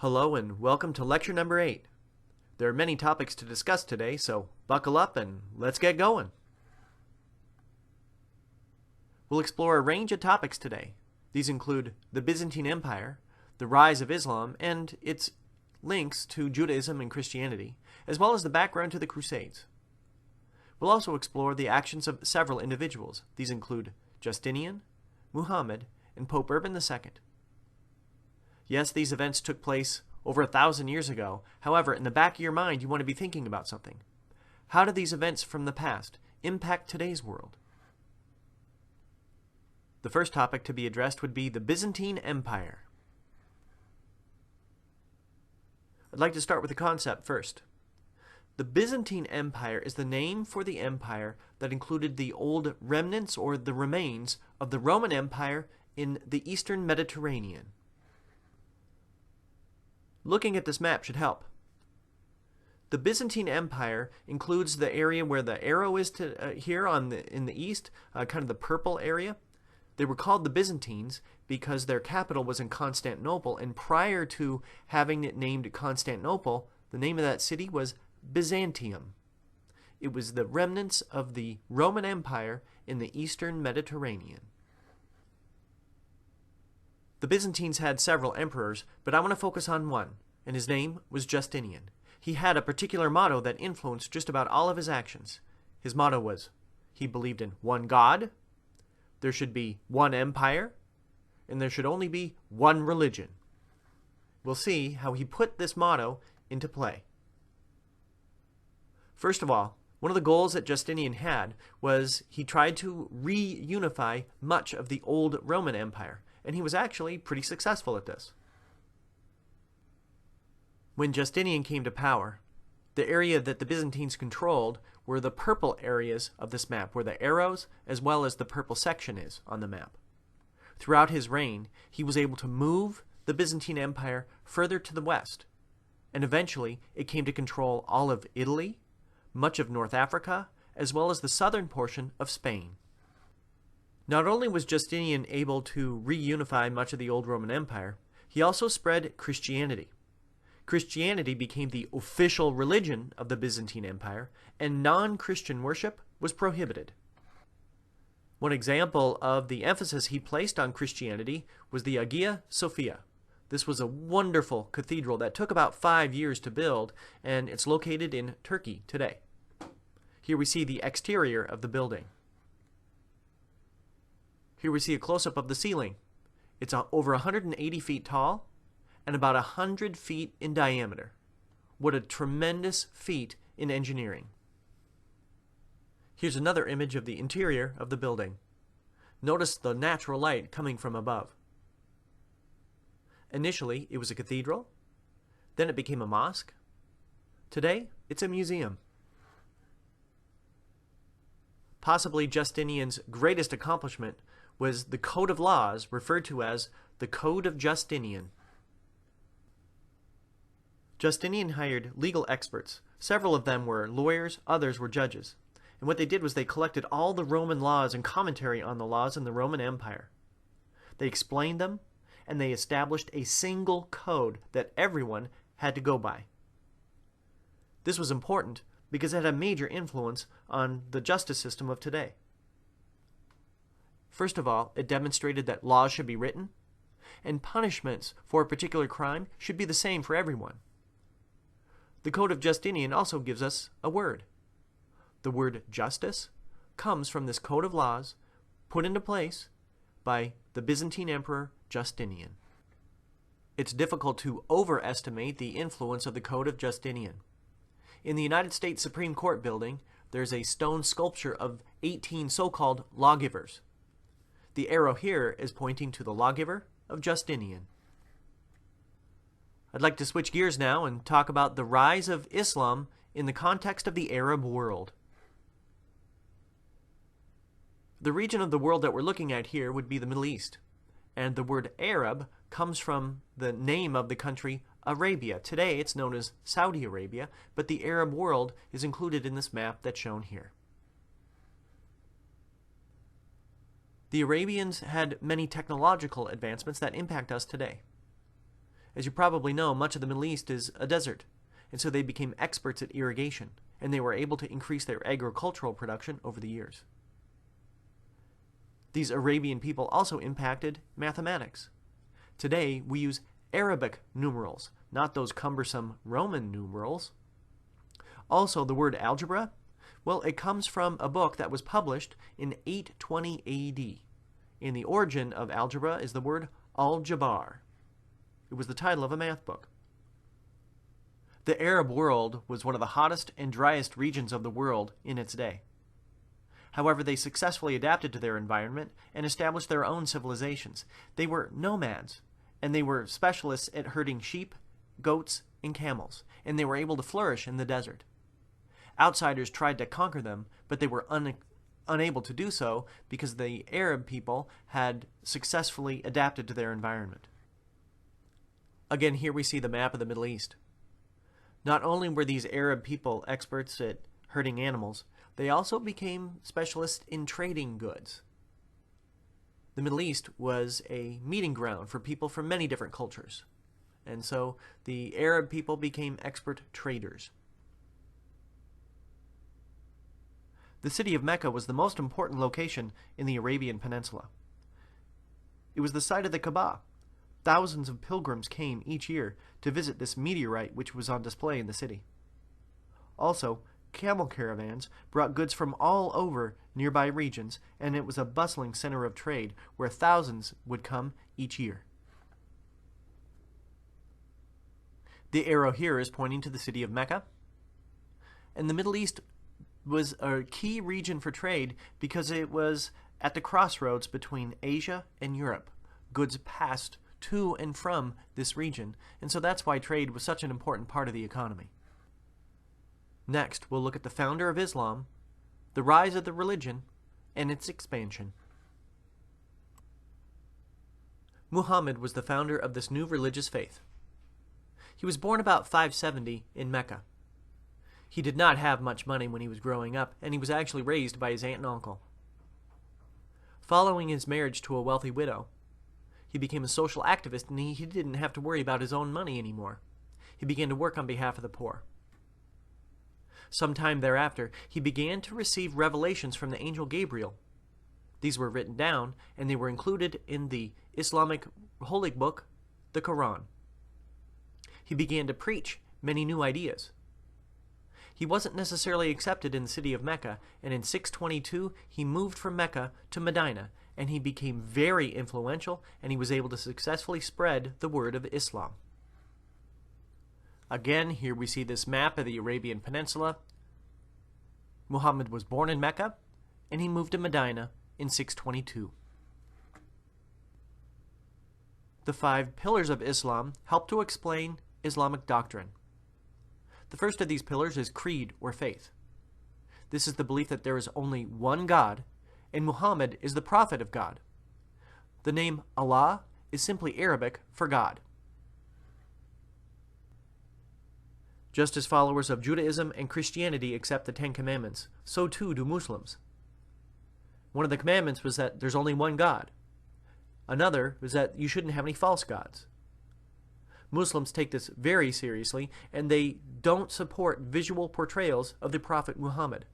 Hello and welcome to lecture number 8. There are many topics to discuss today, so buckle up and let's get going. We'll explore a range of topics today. These include the Byzantine Empire, the rise of Islam, and its links to Judaism and Christianity, as well as the background to the Crusades. We'll also explore the actions of several individuals. These include Justinian, Muhammad, and Pope Urban II. Yes, these events took place over 1,000 years ago. However, in the back of your mind, you want to be thinking about something. How do these events from the past impact today's world? The first topic to be addressed would be the Byzantine Empire. I'd like to start with the concept first. The Byzantine Empire is the name for the empire that included the old remnants or the remains of the Roman Empire in the Eastern Mediterranean. Looking at this map should help. The Byzantine Empire includes the area where the arrow is here in the east, kind of the purple area. They were called the Byzantines because their capital was in Constantinople, and prior to having it named Constantinople, the name of that city was Byzantium. It was the remnants of the Roman Empire in the Eastern Mediterranean. The Byzantines had several emperors, but I want to focus on one, and his name was Justinian. He had a particular motto that influenced just about all of his actions. His motto was, he believed in one God, there should be one empire, and there should only be one religion. We'll see how he put this motto into play. First of all, one of the goals that Justinian had was he tried to reunify much of the old Roman Empire, and he was actually pretty successful at this. When Justinian came to power, the area that the Byzantines controlled were the purple areas of this map, where the arrows as well as the purple section is on the map. Throughout his reign, he was able to move the Byzantine Empire further to the west, and eventually it came to control all of Italy, much of North Africa, as well as the southern portion of Spain. Not only was Justinian able to reunify much of the old Roman Empire, he also spread Christianity. Christianity became the official religion of the Byzantine Empire, and non-Christian worship was prohibited. One example of the emphasis he placed on Christianity was the Hagia Sophia. This was a wonderful cathedral that took about 5 years to build, and it's located in Turkey today. Here we see the exterior of the building. Here we see a close-up of the ceiling. It's over 180 feet tall and about 100 feet in diameter. What a tremendous feat in engineering. Here's another image of the interior of the building. Notice the natural light coming from above. Initially, it was a cathedral. Then it became a mosque. Today, it's a museum. Possibly Justinian's greatest accomplishment was the Code of Laws, referred to as the Code of Justinian. Justinian hired legal experts. Several of them were lawyers, others were judges. And what they did was they collected all the Roman laws and commentary on the laws in the Roman Empire. They explained them, and they established a single code that everyone had to go by. This was important because it had a major influence on the justice system of today. First of all, it demonstrated that laws should be written, and punishments for a particular crime should be the same for everyone. The Code of Justinian also gives us a word. The word justice comes from this Code of Laws put into place by the Byzantine Emperor Justinian. It's difficult to overestimate the influence of the Code of Justinian. In the United States Supreme Court building, there's a stone sculpture of 18 so-called Lawgivers. The arrow here is pointing to the lawgiver of Justinian. I'd like to switch gears now and talk about the rise of Islam in the context of the Arab world. The region of the world that we're looking at here would be the Middle East, and the word Arab comes from the name of the country Arabia. Today it's known as Saudi Arabia, but the Arab world is included in this map that's shown here. The Arabians had many technological advancements that impact us today. As you probably know, much of the Middle East is a desert, and so they became experts at irrigation, and they were able to increase their agricultural production over the years. These Arabian people also impacted mathematics. Today, we use Arabic numerals, not those cumbersome Roman numerals. Also, the word algebra, well, it comes from a book that was published in 820 AD. And the origin of algebra is the word al-Jabar. It was the title of a math book. The Arab world was one of the hottest and driest regions of the world in its day. However, they successfully adapted to their environment and established their own civilizations. They were nomads, and they were specialists at herding sheep, goats, and camels, and they were able to flourish in the desert. Outsiders tried to conquer them, but they were unable to do so because the Arab people had successfully adapted to their environment. Again, here we see the map of the Middle East. Not only were these Arab people experts at herding animals, they also became specialists in trading goods. The Middle East was a meeting ground for people from many different cultures, and so the Arab people became expert traders. The city of Mecca was the most important location in the Arabian Peninsula. It was the site of the Kaaba. Thousands of pilgrims came each year to visit this meteorite which was on display in the city. Also, camel caravans brought goods from all over nearby regions, and it was a bustling center of trade where thousands would come each year. The arrow here is pointing to the city of Mecca, and the Middle East was a key region for trade because it was at the crossroads between Asia and Europe. Goods passed to and from this region, and so that's why trade was such an important part of the economy. Next, we'll look at the founder of Islam, the rise of the religion, and its expansion. Muhammad was the founder of this new religious faith. He was born about 570 in Mecca. He did not have much money when he was growing up, and he was actually raised by his aunt and uncle. Following his marriage to a wealthy widow, he became a social activist, and he didn't have to worry about his own money anymore. He began to work on behalf of the poor. Sometime thereafter, he began to receive revelations from the angel Gabriel. These were written down, and they were included in the Islamic holy book, the Quran. He began to preach many new ideas. He wasn't necessarily accepted in the city of Mecca, and in 622 he moved from Mecca to Medina, and he became very influential, and he was able to successfully spread the word of Islam. Again, here we see this map of the Arabian Peninsula. Muhammad was born in Mecca, and he moved to Medina in 622. The 5 pillars of Islam help to explain Islamic doctrine. The first of these pillars is creed or faith. This is the belief that there is only one God, and Muhammad is the prophet of God. The name Allah is simply Arabic for God. Just as followers of Judaism and Christianity accept the 10 Commandments, so too do Muslims. One of the commandments was that there's only one God. Another was that you shouldn't have any false gods. Muslims take this very seriously, and they don't support visual portrayals of the Prophet Muhammad.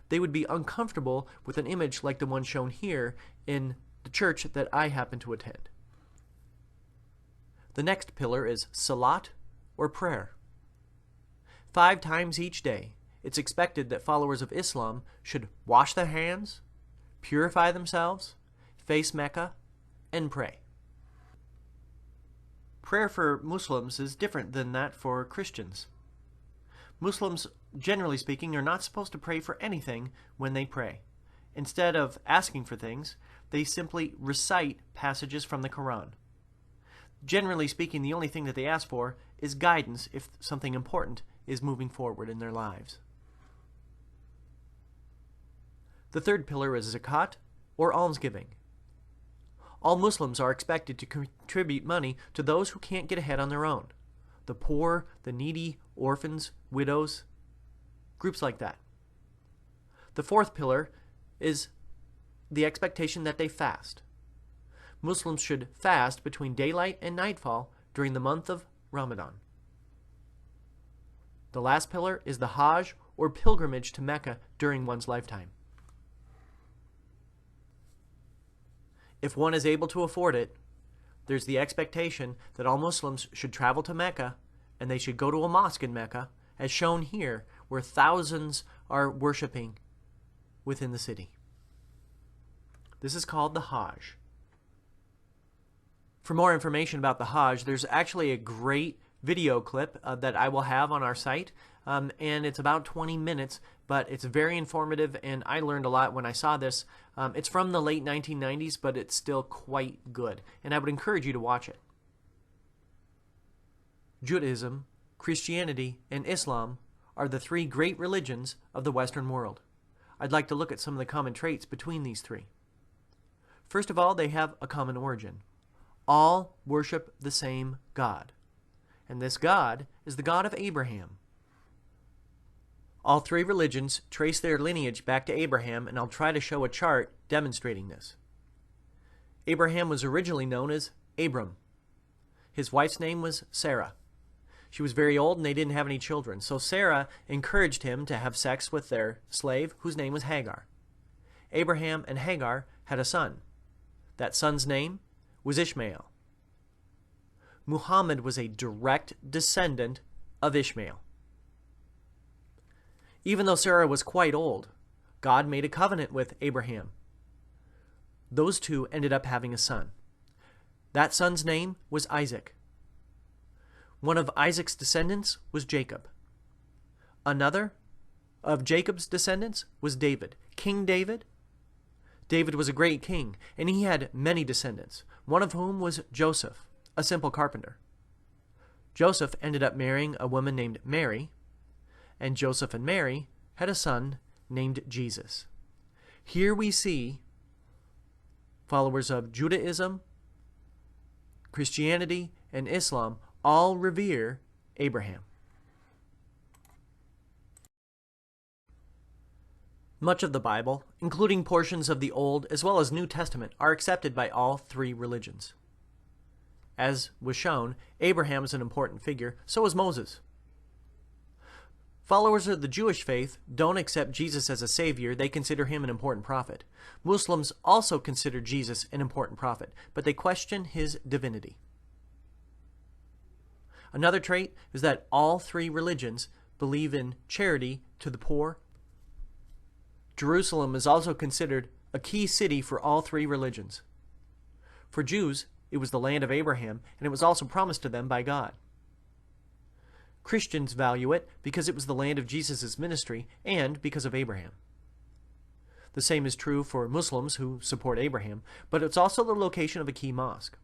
They would be uncomfortable with an image like the one shown here in the church that I happen to attend. The next pillar is salat, or prayer. 5 times each day, it's expected that followers of Islam should wash their hands, purify themselves, face Mecca, and pray. Prayer for Muslims is different than that for Christians. Muslims, generally speaking, are not supposed to pray for anything when they pray. Instead of asking for things, they simply recite passages from the Quran. Generally speaking, the only thing that they ask for is guidance if something important is moving forward in their lives. The third pillar is zakat, or almsgiving. All Muslims are expected to contribute money to those who can't get ahead on their own. The poor, the needy, orphans, widows, groups like that. The fourth pillar is the expectation that they fast. Muslims should fast between daylight and nightfall during the month of Ramadan. The last pillar is the Hajj, or pilgrimage to Mecca during one's lifetime. If one is able to afford it, there's the expectation that all Muslims should travel to Mecca, and they should go to a mosque in Mecca, as shown here, where thousands are worshiping within the city. This is called the Hajj. For more information about the Hajj, there's actually a great video clip that I will have on our site, and it's about 20 minutes, but it's very informative, and I learned a lot when I saw this. It's from the late 1990s, but it's still quite good, and I would encourage you to watch it. Judaism, Christianity, and Islam are the three great religions of the Western world. I'd like to look at some of the common traits between these three. First of all, they have a common origin. All worship the same God, and this God is the God of Abraham. All three religions trace their lineage back to Abraham, and I'll try to show a chart demonstrating this. Abraham was originally known as Abram. His wife's name was Sarah. She was very old and they didn't have any children, so Sarah encouraged him to have sex with their slave, whose name was Hagar. Abraham and Hagar had a son. That son's name was Ishmael. Muhammad was a direct descendant of Ishmael. Even though Sarah was quite old, God made a covenant with Abraham. Those two ended up having a son. That son's name was Isaac. One of Isaac's descendants was Jacob. Another of Jacob's descendants was David, King David. David was a great king, and he had many descendants, one of whom was Joseph, a simple carpenter. Joseph ended up marrying a woman named Mary, and Joseph and Mary had a son named Jesus. Here we see followers of Judaism, Christianity, and Islam all revere Abraham. Much of the Bible, including portions of the Old as well as New Testament, are accepted by all three religions. As was shown, Abraham is an important figure, so is Moses. Followers of the Jewish faith don't accept Jesus as a savior, they consider him an important prophet. Muslims also consider Jesus an important prophet, but they question his divinity. Another trait is that all three religions believe in charity to the poor. Jerusalem is also considered a key city for all three religions. For Jews, it was the land of Abraham, and it was also promised to them by God. Christians value it because it was the land of Jesus' ministry and because of Abraham. The same is true for Muslims who support Abraham, but it's also the location of a key mosque.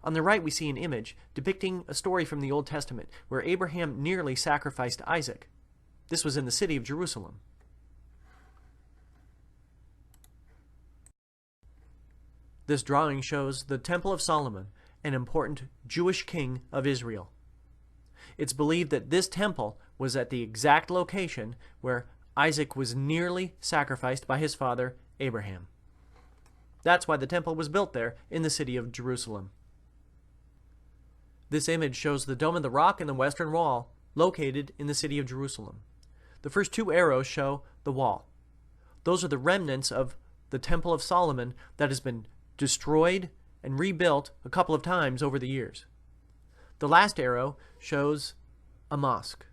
On the right we see an image depicting a story from the Old Testament where Abraham nearly sacrificed Isaac. This was in the city of Jerusalem. This drawing shows the Temple of Solomon, an important Jewish king of Israel. It's believed that this temple was at the exact location where Isaac was nearly sacrificed by his father, Abraham. That's why the temple was built there in the city of Jerusalem. This image shows the Dome of the Rock and the Western Wall, located in the city of Jerusalem. The first two arrows show the wall. Those are the remnants of the Temple of Solomon that has been destroyed and rebuilt a couple of times over the years. The last arrow shows a mosque.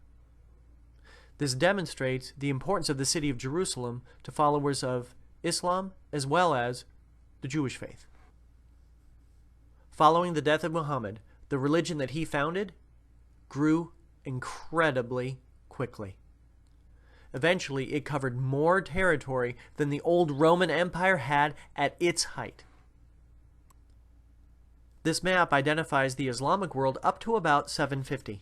This demonstrates the importance of the city of Jerusalem to followers of Islam as well as the Jewish faith. Following the death of Muhammad, the religion that he founded grew incredibly quickly. Eventually, it covered more territory than the old Roman Empire had at its height. This map identifies the Islamic world up to about 750.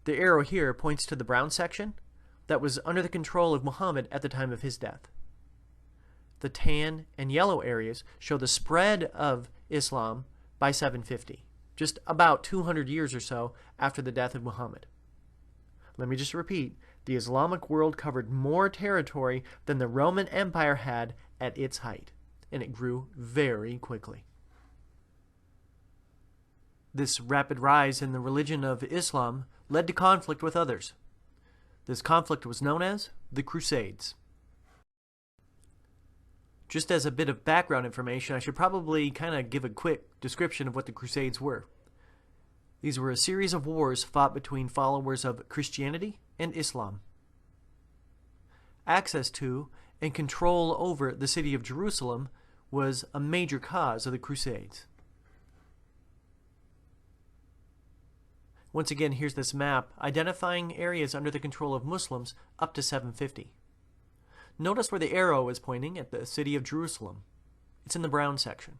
The arrow here points to the brown section that was under the control of Muhammad at the time of his death. The tan and yellow areas show the spread of Islam by 750, just about 200 years or so after the death of Muhammad. Let me just repeat, the Islamic world covered more territory than the Roman Empire had at its height, and it grew very quickly. This rapid rise in the religion of Islam led to conflict with others. This conflict was known as the Crusades. Just as a bit of background information, I should probably kind of give a quick description of what the Crusades were. These were a series of wars fought between followers of Christianity and Islam. Access to and control over the city of Jerusalem was a major cause of the Crusades. Once again, here's this map identifying areas under the control of Muslims up to 750. Notice where the arrow is pointing at the city of Jerusalem. It's in the brown section.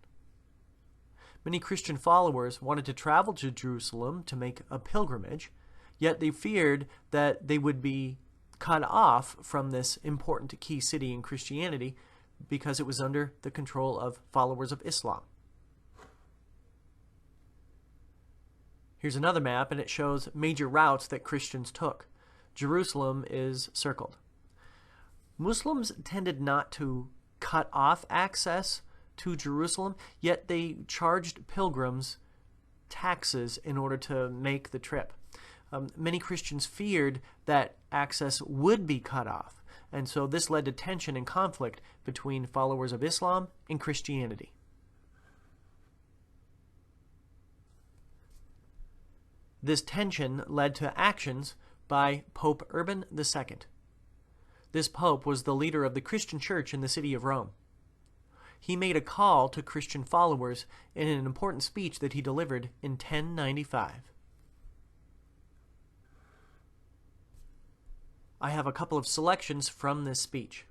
Many Christian followers wanted to travel to Jerusalem to make a pilgrimage, yet they feared that they would be cut off from this important key city in Christianity because it was under the control of followers of Islam. Here's another map, and it shows major routes that Christians took. Jerusalem is circled. Muslims tended not to cut off access to Jerusalem, yet they charged pilgrims taxes in order to make the trip. Many Christians feared that access would be cut off, and so this led to tension and conflict between followers of Islam and Christianity. This tension led to actions by Pope Urban II. This pope was the leader of the Christian church in the city of Rome. He made a call to Christian followers in an important speech that he delivered in 1095. I have a couple of selections from this speech.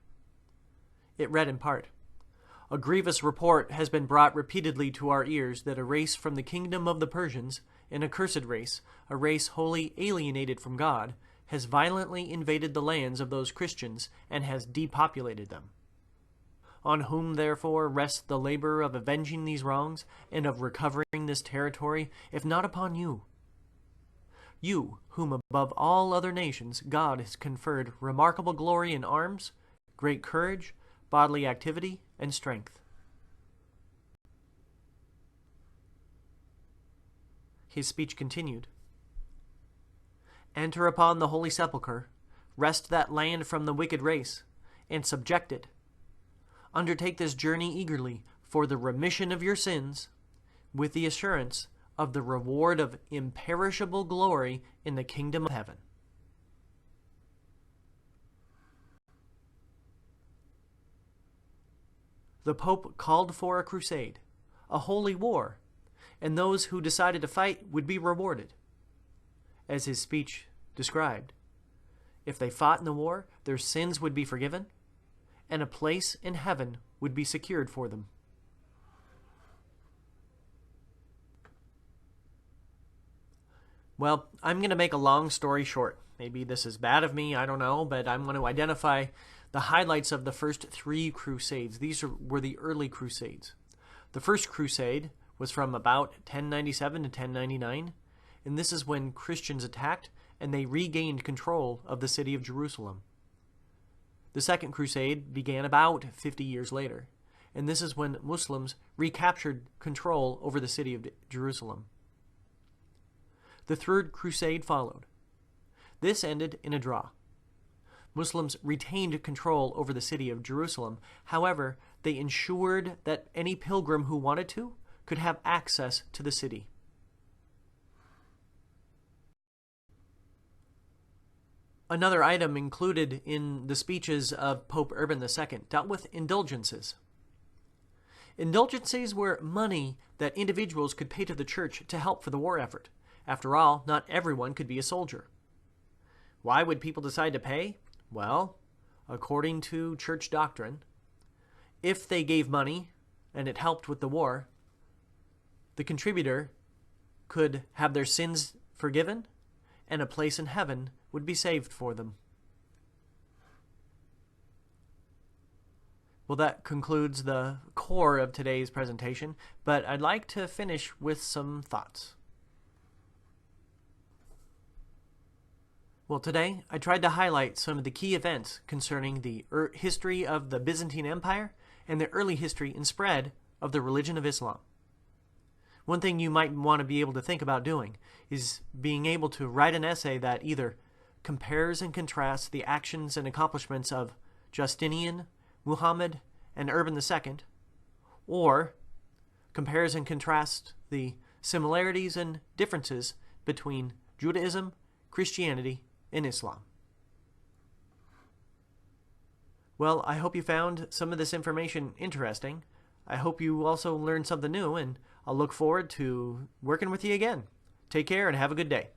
It read in part, "A grievous report has been brought repeatedly to our ears that a race from the kingdom of the Persians, an accursed race, a race wholly alienated from God, has violently invaded the lands of those Christians and has depopulated them. On whom, therefore, rests the labor of avenging these wrongs and of recovering this territory, if not upon you? You, whom above all other nations God has conferred remarkable glory in arms, great courage, bodily activity, and strength." His speech continued. "Enter upon the holy sepulchre, wrest that land from the wicked race, and subject it. Undertake this journey eagerly for the remission of your sins, with the assurance of the reward of imperishable glory in the kingdom of heaven." The Pope called for a crusade, a holy war, and those who decided to fight would be rewarded. As his speech described, if they fought in the war, their sins would be forgiven, and a place in heaven would be secured for them. Well, I'm going to make a long story short. Maybe this is bad of me, I don't know, but I'm going to identify the highlights of the first three crusades. These were the early crusades. The first crusade was from about 1097 to 1099, and this is when Christians attacked and they regained control of the city of Jerusalem. The second crusade began about 50 years later, and this is when Muslims recaptured control over the city of Jerusalem. The third crusade followed. This ended in a draw. Muslims retained control over the city of Jerusalem. However, they ensured that any pilgrim who wanted to could have access to the city. Another item included in the speeches of Pope Urban II dealt with indulgences. Indulgences were money that individuals could pay to the church to help for the war effort. After all, not everyone could be a soldier. Why would people decide to pay? Well, according to church doctrine, if they gave money and it helped with the war, the contributor could have their sins forgiven and a place in heaven would be saved for them. Well, that concludes the core of today's presentation, but I'd like to finish with some thoughts. Well, today I tried to highlight some of the key events concerning the history of the Byzantine Empire and the early history and spread of the religion of Islam. One thing you might want to be able to think about doing is being able to write an essay that either compares and contrasts the actions and accomplishments of Justinian, Muhammad, and Urban II, or compares and contrasts the similarities and differences between Judaism, Christianity, and Islam. Well, I hope you found some of this information interesting. I hope you also learned something new, and I'll look forward to working with you again. Take care and have a good day.